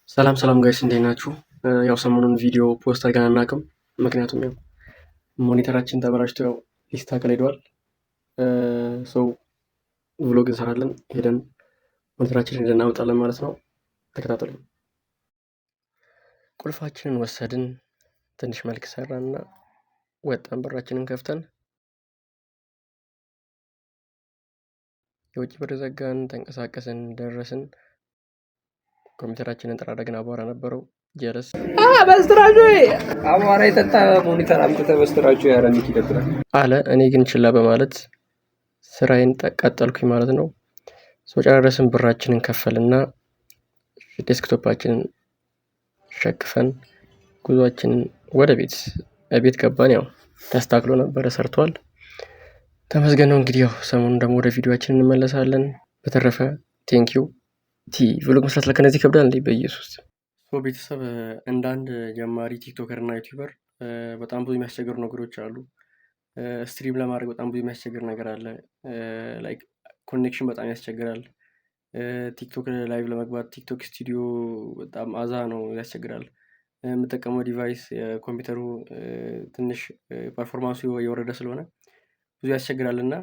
ሰላም ጋይስ እንዴት ናችሁ? ያው ሰሞኑን ቪዲዮ ፖስት አድርገን አናውቅም። ምክንያቱም ያው ሞኒተራችን ተበላሽቶ ያው ሊስተካከል ሄዷል። ሰው ቭሎግ እንሰራለን፣ ሄደን ሞኒተራችንን ሄደን እናመጣለን ማለት ነው። ተከታተሉ። ቁልፋችንን ወሰድን፣ ትንሽ መልክ ሰራንና ወጣን። በራችንን ከፍተን የውጭ በር ዘጋን፣ ተንቀሳቀስን፣ ደረስን። ኮምፒውተራችንን ጠራረግን፣ አቧራ ነበረው። ጀለስ በስትራጆ አቧራ የጠጣ ሞኒተር አምጥተህ በስትራጆ ያረሚክ ይደብራል አለ። እኔ ግን ችላ በማለት ስራዬን ቀጠልኩኝ ማለት ነው። ጨረስን፣ ብራችንን ከፈልና ዴስክቶፓችንን ሸክፈን ጉዟችንን ወደ ቤት ገባን። ያው ተስተካክሎ ነበረ፣ ሰርቷል፣ ተመስገን ነው። እንግዲህ ያው ሰሞኑን ደግሞ ወደ ቪዲዮአችን እንመለሳለን። በተረፈ ቴንኪው። ቭሎግ መስራት ለከነዚህ ይከብዳል እንዴ? በኢየሱስ ቤተሰብ እንደ አንድ ጀማሪ ቲክቶከር እና ዩቲዩበር በጣም ብዙ የሚያስቸግሩ ነገሮች አሉ። ስትሪም ለማድረግ በጣም ብዙ የሚያስቸግር ነገር አለ። ላይክ ኮኔክሽን በጣም ያስቸግራል። ቲክቶክ ላይቭ ለመግባት ቲክቶክ ስቱዲዮ በጣም አዛ ነው፣ ያስቸግራል። የምጠቀመው ዲቫይስ የኮምፒውተሩ ትንሽ ፐርፎርማንሱ የወረደ ስለሆነ ብዙ ያስቸግራል እና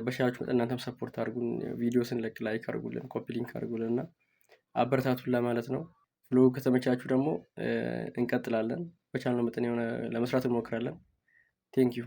በቻላችሁ መጠን እናንተም ሰፖርት አድርጉን። ቪዲዮ ስንለቅ ላይክ አድርጉልን፣ ኮፒ ሊንክ አድርጉልን እና አበረታቱን ለማለት ነው። ቭሎግ ከተመቻችሁ ደግሞ እንቀጥላለን። በቻልነው መጠን የሆነ ለመስራት እንሞክራለን። ቴንኪዩ